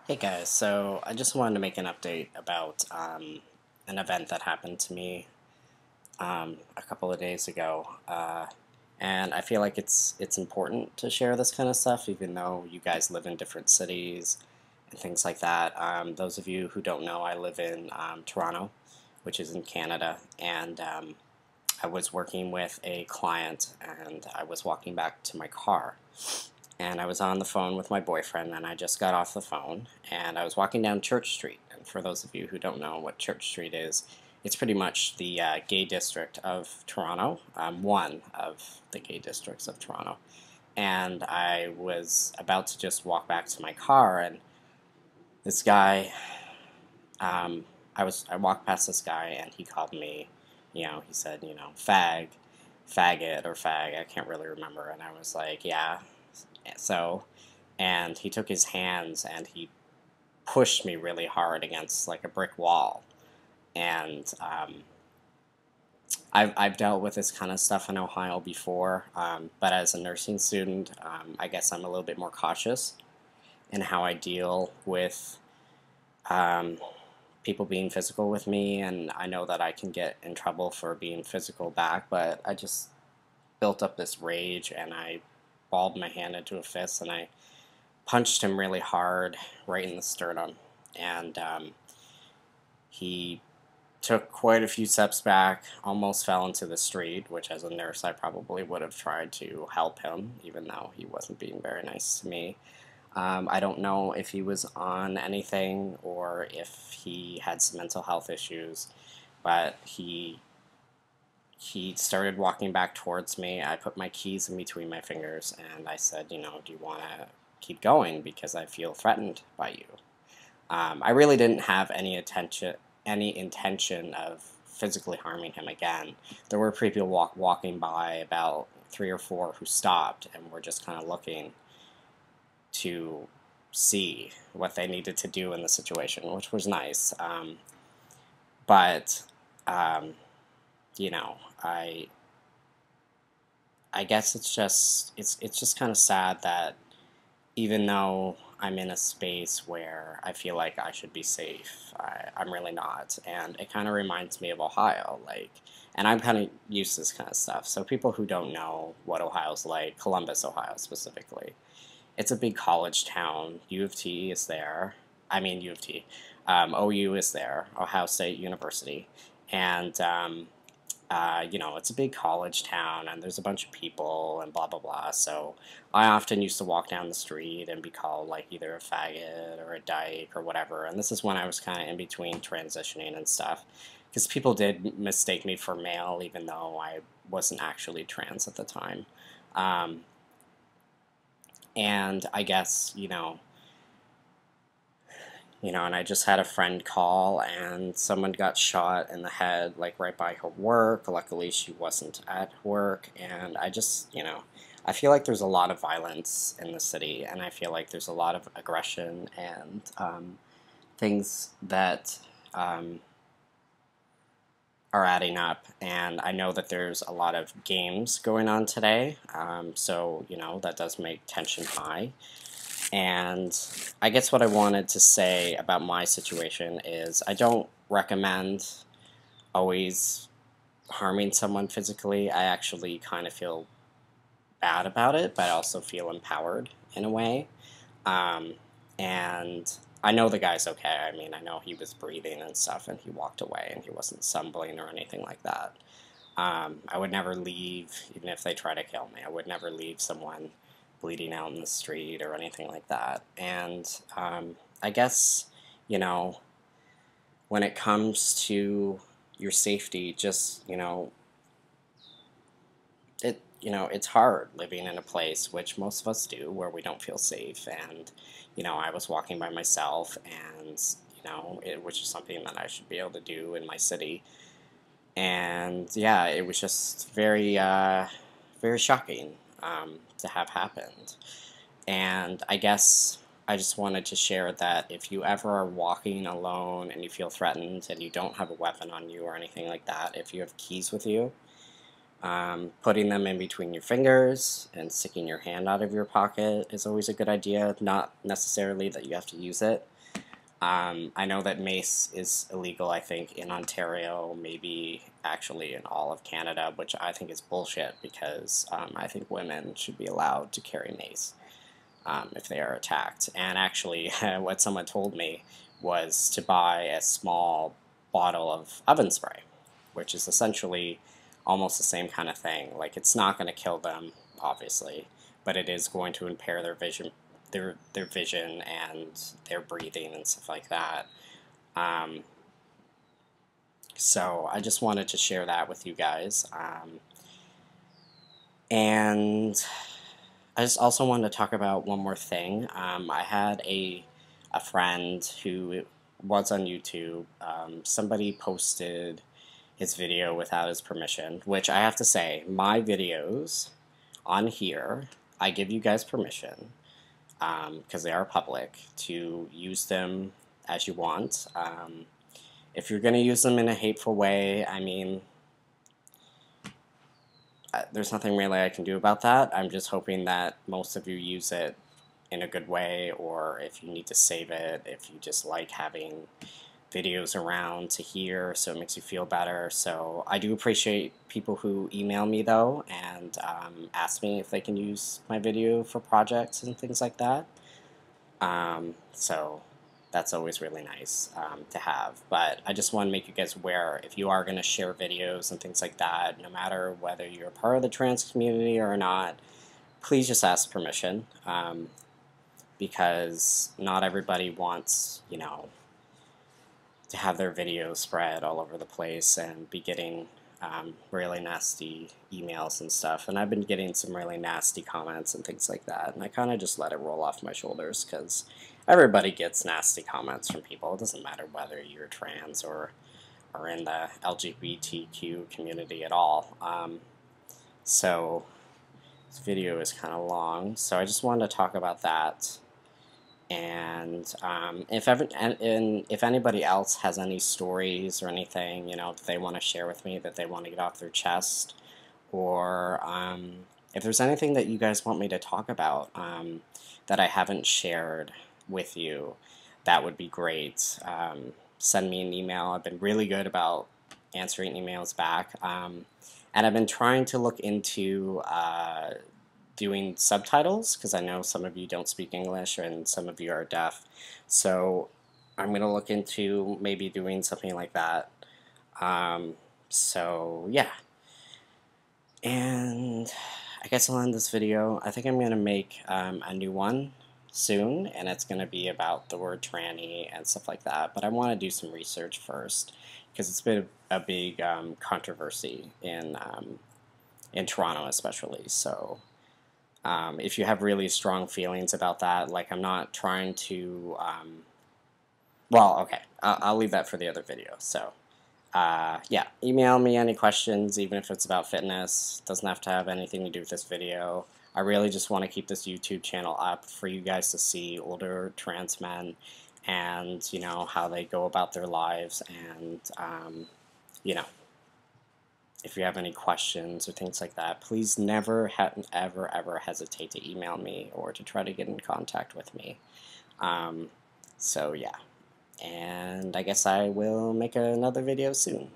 Hey guys, so I just wanted to make an update about an event that happened to me a couple of days ago, and I feel like it's important to share this kind of stuff, even though you guys live in different cities and things like that. Those of you who don't know, I live in Toronto, which is in Canada, and I was working with a client, and I was walking back to my car and I was on the phone with my boyfriend, and I just got off the phone, and I was walking down Church Street. And for those of you who don't know what Church Street is, it's pretty much the gay district of Toronto, one of the gay districts of Toronto. And I was about to just walk back to my car, and this guy, I walked past this guy, and he called me, he said, faggot or fag, I can't really remember, and I was like, yeah. So, and he took his hands and he pushed me really hard against like a brick wall. And I've dealt with this kind of stuff in Ohio before, but as a nursing student, I guess I'm a little bit more cautious in how I deal with um, people being physical with me, and I know that I can get in trouble for being physical back, but I just built up this rage and I balled my hand into a fist and I punched him really hard right in the sternum. And he took quite a few steps back, almost fell into the street, which as a nurse I probably would have tried to help him, even though he wasn't being very nice to me. I don't know if he was on anything or if he had some mental health issues, but he started walking back towards me. I put my keys in between my fingers and I said, do you want to keep going because I feel threatened by you? I really didn't have any intention of physically harming him again. There were people walking by, about 3 or 4, who stopped and were just kind of looking to see what they needed to do in the situation, which was nice. But you know, I guess it's just kind of sad that even though I'm in a space where I feel like I should be safe, I'm really not, and it kind of reminds me of Ohio, like, and I'm kind of used to this kind of stuff. So people who don't know what Ohio's like, Columbus, Ohio specifically, it's a big college town. U of T is there. I mean U of T. OU is there, Ohio State University, and it's a big college town and there's a bunch of people and blah blah blah. So I often used to walk down the street and be called like either a faggot or a dyke or whatever. And this is when I was kind of in between transitioning and stuff, because people did mistake me for male even though I wasn't actually trans at the time. Um, and I guess, and I just had a friend call and someone got shot in the head, like right by her work. Luckily, she wasn't at work. And I just, I feel like there's a lot of violence in the city, and I feel like there's a lot of aggression and things that are adding up. And I know that there's a lot of games going on today, so, that does make tension high. And I guess what I wanted to say about my situation is I don't recommend always harming someone physically. I actually kind of feel bad about it, but I also feel empowered in a way. And I know the guy's okay. I mean, I know he was breathing and stuff, and he walked away, and he wasn't stumbling or anything like that. I would never leave, even if they try to kill me, I would never leave someone bleeding out in the street or anything like that. And I guess, when it comes to your safety, just, it's hard living in a place, which most of us do, where we don't feel safe. And, I was walking by myself and, which is something that I should be able to do in my city. And yeah, it was just very, very shocking to have happened. And I guess I just wanted to share that if you ever are walking alone and you feel threatened and you don't have a weapon on you or anything like that, if you have keys with you, Putting them in between your fingers and sticking your hand out of your pocket is always a good idea, not necessarily that you have to use it. I know that mace is illegal, I think, in Ontario, maybe actually in all of Canada, which I think is bullshit because I think women should be allowed to carry mace if they are attacked. And actually, what someone told me was to buy a small bottle of oven spray, which is essentially almost the same kind of thing. Like, it's not going to kill them, obviously, but it is going to impair their vision, their vision and their breathing and stuff like that. Um, so I just wanted to share that with you guys. And I just also wanted to talk about one more thing. I had a friend who was on YouTube. Somebody posted his video without his permission, which I have to say, my videos on here, I give you guys permission because they are public to use them as you want. If you're going to use them in a hateful way, I mean, there's nothing really I can do about that. I'm just hoping that most of you use it in a good way, or if you need to save it, if you just like having videos around to hear so it makes you feel better. So I do appreciate people who email me though and ask me if they can use my video for projects and things like that. So that's always really nice to have. But I just want to make you guys aware, if you are going to share videos and things like that, no matter whether you're part of the trans community or not, please just ask permission, because not everybody wants, you know, to have their videos spread all over the place and be getting really nasty emails and stuff. And I've been getting some really nasty comments and things like that, and I kind of just let it roll off my shoulders because everybody gets nasty comments from people. It doesn't matter whether you're trans or in the LGBTQ community at all. So this video is kind of long, so I just wanted to talk about that. And if anybody else has any stories or anything, you know, that they want to share with me, that they want to get off their chest, or if there's anything that you guys want me to talk about that I haven't shared with you, that would be great. Send me an email. I've been really good about answering emails back, and I've been trying to look into doing subtitles, because I know some of you don't speak English and some of you are deaf. So I'm going to look into maybe doing something like that. So yeah. And I guess I'll end this video. I think I'm going to make a new one soon, and it's going to be about the word tranny and stuff like that. But I want to do some research first, because it's been a big controversy in Toronto especially. So if you have really strong feelings about that, like, I'm not trying to, well, okay, I'll leave that for the other video. So, yeah, email me any questions, even if it's about fitness. It doesn't have to have anything to do with this video. I really just want to keep this YouTube channel up for you guys to see older trans men and, you know, how they go about their lives. And, you know, if you have any questions or things like that, please never, ever hesitate to email me or to try to get in contact with me. So yeah, and I guess I will make another video soon.